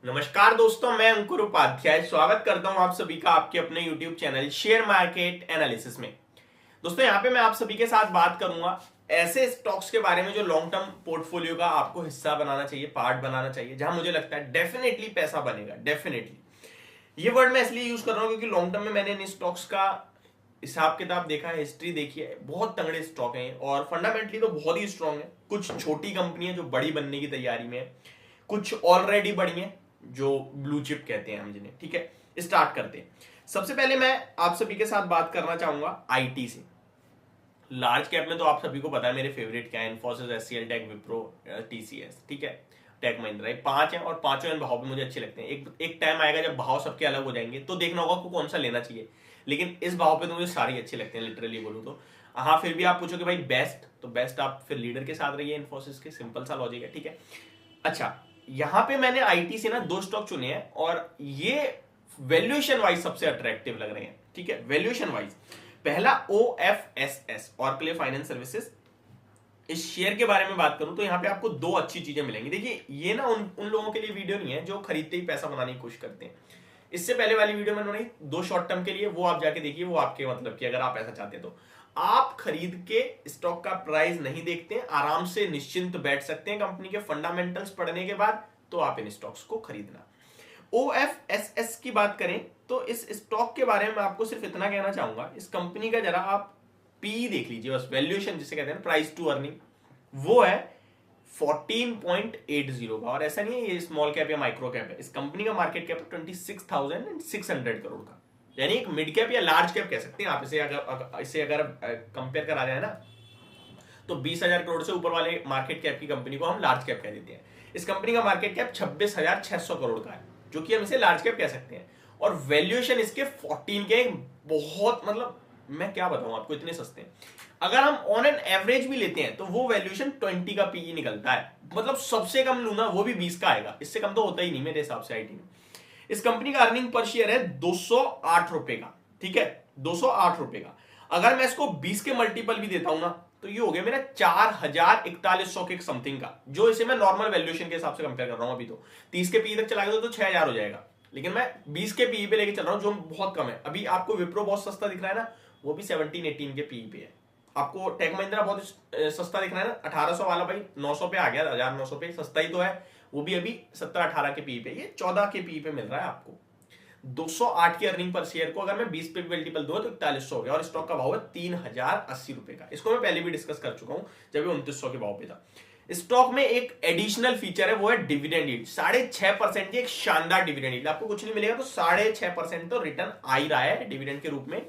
नमस्कार दोस्तों, मैं अंकुर उपाध्याय स्वागत करता हूं आप सभी का आपके अपने YouTube channel share market analysis में। दोस्तों, यहां पे मैं आप सभी के साथ बात करूंगा ऐसे स्टॉक्स के बारे में जो लॉन्ग टर्म पोर्टफोलियो का आपको हिस्सा बनाना चाहिए, पार्ट बनाना चाहिए, जहां मुझे लगता है डेफिनेटली पैसा बनेगा। डेफिनेटली ये वर्ड मैं इसलिए यूज कर रहा हूं क्योंकि लॉन्ग टर्म में मैंने इन स्टॉक्स का हिसाब किताब देखा है, हिस्ट्री देखी है। बहुत तगड़े स्टॉक हैं और फंडामेंटली तो बहुत ही स्ट्रांग है। कुछ छोटी कंपनी है जो बड़ी बनने की तैयारी में है, कुछ ऑलरेडी बड़ी हैं जो ब्लू चिप कहते हैं हम जिन्हें। ठीक है, स्टार्ट करते हैं। सबसे पहले मैं आप सभी के साथ बात करना चाहूंगा आईटी से। लार्ज कैप में तो आप सभी को पता है मेरे फेवरेट क्या है, इन्फोसिस, एचसीएल, टेक, विप्रो, टीसीएस। ठीक है, टेक महिंद्रा, ये पांच हैं और पांचों इन भाव भी मुझे अच्छे लगते हैं। एक टाइम आएगा जब भाव सबके अलग हो जाएंगे तो देखना होगा आपको कौन सा लेना चाहिए, लेकिन इस भाव पे तो मुझे सारे अच्छे लगते हैं लिटरली बोलूं तो। हाँ, फिर भी आप पूछोगे भाई बेस्ट, तो बेस्ट आप फिर लीडर के साथ रहिए इन्फोसिस के। सिंपल सा लॉजिक है। ठीक है, अच्छा, यहां पे मैंने आईटी से ना दो स्टॉक चुने हैं और ये वैल्यूएशन वाइज सबसे अट्रैक्टिव लग रहे हैं। ठीक है, वैल्यूएशन वाइज पहला OFSS, ऑर्कले फाइनेंस सर्विसेज। इस शेयर के बारे में बात करूं तो यहां पे आपको दो अच्छी चीजें मिलेंगी। देखिए, ये ना उन लोगों के लिए वीडियो नहीं है जो खरीदते ही पैसा बनाने की कोशिश करते हैं। इससे पहले वाली वीडियो मैंने बनाई दो शॉर्ट टर्म के लिए, वो आप जाके देखिए, वो आपके मतलब कि अगर आप ऐसा चाहते हैं तो आप खरीद के स्टॉक का प्राइस नहीं देखते हैं, आराम से निश्चिंत बैठ सकते हैं कंपनी के फंडामेंटल्स पढ़ने के बाद, तो आप इन स्टॉक्स को खरीदना। OFSS की बात करें तो इस स्टॉक के बारे में मैं आपको सिर्फ इतना कहना चाहूंगा, इस कंपनी का जरा आप पी देख लीजिए, बस वैल्यूएशन जिसे कहते हैं प्राइस टू अर्निंग, वो है 14.80 का। और ऐसा नहीं है ये स्मॉल कैप या माइक्रो कैप है, इस कंपनी का मार्केट कैप 26,600 करोड़ का, यानी एक मिड कैप या लार्ज कैप कह सकते हैं आप इसे अगर कंपेयर करा जाए ना तो 20,000 करोड़ से ऊपर वाले मार्केट कैप की कंपनी को हम लार्ज कैप कह देते हैं। इस कंपनी का मार्केट कैप 26,600 करोड़ का है, जो कि हम इसे लार्ज कैप कह सकते हैं। और वैल्यूएशन इसके 14 के, बहुत मतलब मैं क्या बताऊं आपको, इतने सस्ते हैं। अगर हम ऑन एन एवरेज भी लेते हैं तो वो वैल्यूएशन 20 का पीई निकलता है। मतलब सबसे कम लू ना वो भी 20 का आएगा, इससे कम तो होता ही नहीं मेरे हिसाब से आईटी में। इस कंपनी का अर्निंग पर शेयर है 208 रुपए का। ठीक है, 208 रुपए का। अगर मैं इसको 20 के मल्टीपल भी देता हूं ना तो ये हो गया मेरा 4,4100 के समथिंग का, जो इसे मैं नॉर्मल वैल्यूएशन के हिसाब से कंपेयर कर रहा हूं। अभी तो 30 के पीई तक चला गया तो 6,000 हो जाएगा, लेकिन मैं 20 के पीई पे लेके चल रहा हूं जो बहुत कम है। अभी आपको विप्रो बहुत सस्ता दिख रहा है ना, वो भी 17-18 के पीई पे है। आपको टेक महिंद्रा बहुत सस्ता दिख रहा है ना, 1800 वाला भाई 900 पे आ गया, 1900 पे, सस्ता ही तो है, वो भी अभी 17-18 के पी पे, ये 14 के पी पे मिल रहा है आपको। 208 की अर्निंग पर शेयर को अगर मैं 20 पे मल्टीपल दूं तो 4100 हो गया, और स्टॉक का भाव है 3,080 रुपए का। इसको मैं पहले भी डिस्कस कर चुका हूं जब ये 2900 के भाव पे था। स्टॉक में एक एडिशनल फीचर है, वो है डिविडेंड यील्ड। 6.5% की एक शानदार डिविडेंड यील्ड। आपको कुछ नहीं मिलेगा तो 6.5% तो रिटर्न आ ही रहा है डिविडेंड के रूप में।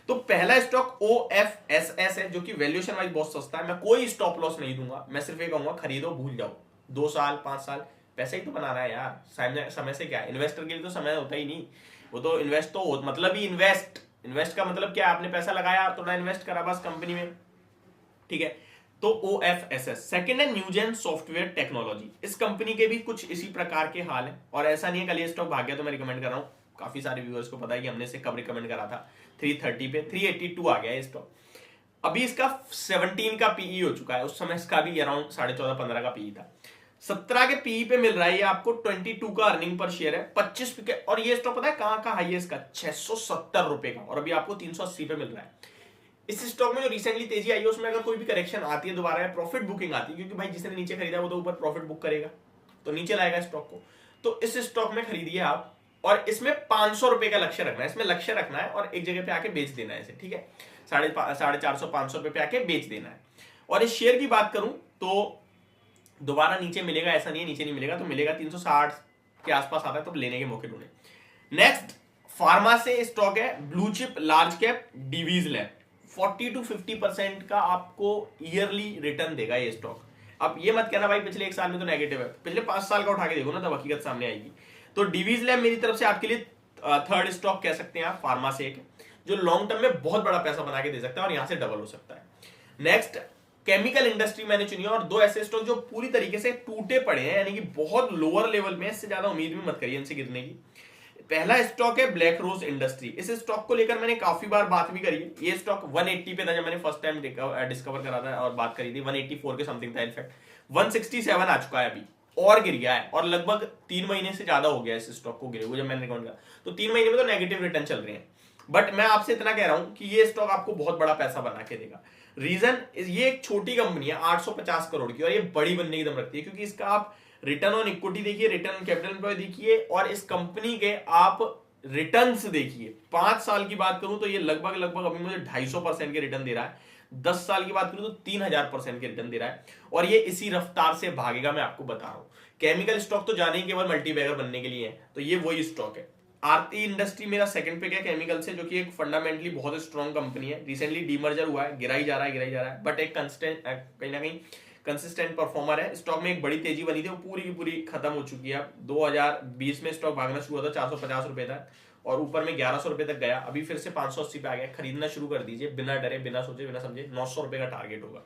तो पहला स्टॉक OFSS है, जो कि वैल्यूएशन वाइज बहुत सस्ता है। मैं कोई स्टॉप लॉस नहीं दूंगा, मैं सिर्फ ये कहूंगा खरीदो, भूल जाओ। 2 साल 5 साल पैसा ही तो बनाना है यार, समय से क्या है। इन्वेस्टर के लिए तो समय होता ही नहीं, वो तो इन्वेस्ट तो मतलब ही इन्वेस्ट का मतलब क्या है, आपने पैसा लगाया, थोड़ा इन्वेस्ट करा बस कंपनी में। ठीक है, तो OFSS। सेकंड है न्यूजेन सॉफ्टवेयर टेक्नोलॉजी। इस कंपनी के भी कुछ इसी प्रकार के हाल है, और ऐसा नहीं है कल ये स्टॉक भाग गया तो मैं रिकमेंड कर रहा हूं। काफी सारे व्यूअर्स को पता है कि हमने इसे कब रिकमेंड करा था। 330 पे 382 आ गया है स्टॉक। अभी इसका 17 का पीई हो चुका है, उस समय इसका भी अराउंड 14.5-15 का पीई था। 17 के पीई पे मिल रहा है ये आपको 22 का अर्निंग पर शेयर है, 25 पे। और ये स्टॉक पता है कहां का हाई है इसका, 670 रुपए का, और अभी आपको 380 पे मिल रहा है। इस स्टॉक में जो रिसेंटली तेजी आई है उसमें अगर कोई भी करेक्शन आती है दोबारा, प्रॉफिट बुकिंग आती है, क्योंकि भाई जिसने नीचे खरीदा वो तो ऊपर प्रॉफिट बुक करेगा, तो नीचे लाएगा स्टॉक को। तो इस स्टॉक में खरीदिए आप, और इसमें 500 रुपए का लक्ष्य रखना है, इसमें लक्ष्य रखना है और एक जगह पे आके बेच देना है इसे। ठीक है, 450-500 रुपए पे आके बेच देना है। और इस शेयर की बात करूं तो दोबारा नीचे मिलेगा, ऐसा नहीं है नीचे नहीं मिलेगा, तो मिलेगा 360 के आसपास आता है, तो लेने के मौके ढूंढे। नेक्स्ट फार्मा से स्टॉक है, blue chip large cap Divi's lab. 40-50% का आपको ईयरली रिटर्न देगा ये स्टॉक। अब ये मत कहना भाई पिछले 1 साल में तो नेगेटिव है, पिछले 5 साल का उठा के देखो ना, तब हकीकत सामने आएगी। तो डिवीज लैब मेरी तरफ से आपके लिए थर्ड स्टॉक कह सकते हैं आप, फार्मा से एक, जो लॉन्ग टर्म में बहुत बड़ा पैसा बना के दे सकता है और यहां से डबल हो सकता है। नेक्स्ट केमिकल इंडस्ट्री मैंने चुनी है, और दो ऐसे स्टॉक जो पूरी तरीके से टूटे पड़े हैं, यानी कि बहुत लोअर लेवल में, इससे ज्यादा उम्मीद भी मत करिए इनसे गिरने की। पहला स्टॉक है ब्लैक रोज इंडस्ट्री। इस स्टॉक को लेकर मैंने काफी बार बात भी करी है। ये स्टॉक 180 पे था जब मैंने फर्स्ट टाइम डिस्कवर करा था और बात करी थी, 184 के समथिंग था, इनफैक्ट 167 आ चुका है अभी। और गिर गया है, और लगभग 3 महीने से ज्यादा हो गया इस स्टॉक को गिरे हुए जब मैंने रिकॉर्ड किया। तो 3 महीने में तो नेगेटिव रिटर्न चल रहे हैं। बट मैं आपसे इतना कह रहा हूं कि ये स्टॉक आपको बहुत बड़ा पैसा बना के देगा। रीजन, ये एक छोटी कंपनी है 850 करोड़ की, और ये बड़ी बनने की दम रखती है, क्योंकि इसका आप रिटर्न ऑन इक्विटी देखिए, रिटर्न ऑन कैपिटल एम्प्लॉय देखिए, और इस कंपनी के आप रिटर्न्स देखिए। 5 साल की बात करूं तो ये लगभग लगभग अभी मुझे 250% के रिटर्न दे रहा है। 10 साल की बात करूं तो 3000% के रिटर्न दे रहा है, और ये इसी रफ्तार से भागेगा, मैं आपको बता रहा हूं। केमिकल स्टॉक तो जाने ही केवल मल्टीबैगर बनने के लिए है, तो ये वही स्टॉक है। आरती इंडस्ट्री मेरा सेकंड पे क्या केमिकल से, जो कि एक फंडामेंटली बहुत स्ट्रॉन्ग कंपनी है। रिसेंटली डीमर्जर हुआ है, गिरा ही जा रहा है, बट एक कंस्टेंट कहीं ना कहीं कंसिस्टेंट परफॉर्मर है। स्टॉक में एक बड़ी तेजी बनी थी, वो पूरी की पूरी खत्म हो चुकी है। 2020 में स्टॉक भागना शुरू हुआ था 450 रुपए तक, और ऊपर में 1100 रुपए तक गया। अभी फिर से 580 पे आ गया। खरीदना शुरू कर दीजिए, बिना डरे, बिना सोचे, बिना समझे। 900 रुपए का टारगेट होगा,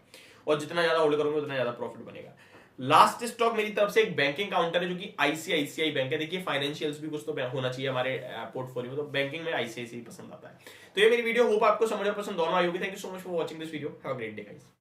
और जितना ज्यादा होल्ड करोगे उतना ज्यादा प्रॉफिट बनेगा। लास्ट स्टॉक मेरी तरफ से एक बैंकिंग काउंटर है, जो कि आईसीआईसीआई बैंक है। देखिए फाइनेंशियल्स भी कुछ तो होना चाहिए हमारे पोर्टफोलियो में, तो बैंकिंग में आईसीआईसीआई पसंद आता है। तो ये मेरी वीडियो, होप आपको समझ और पसंद दोनों आई होगी। Thank you so much for watching this video. Have a great day guys.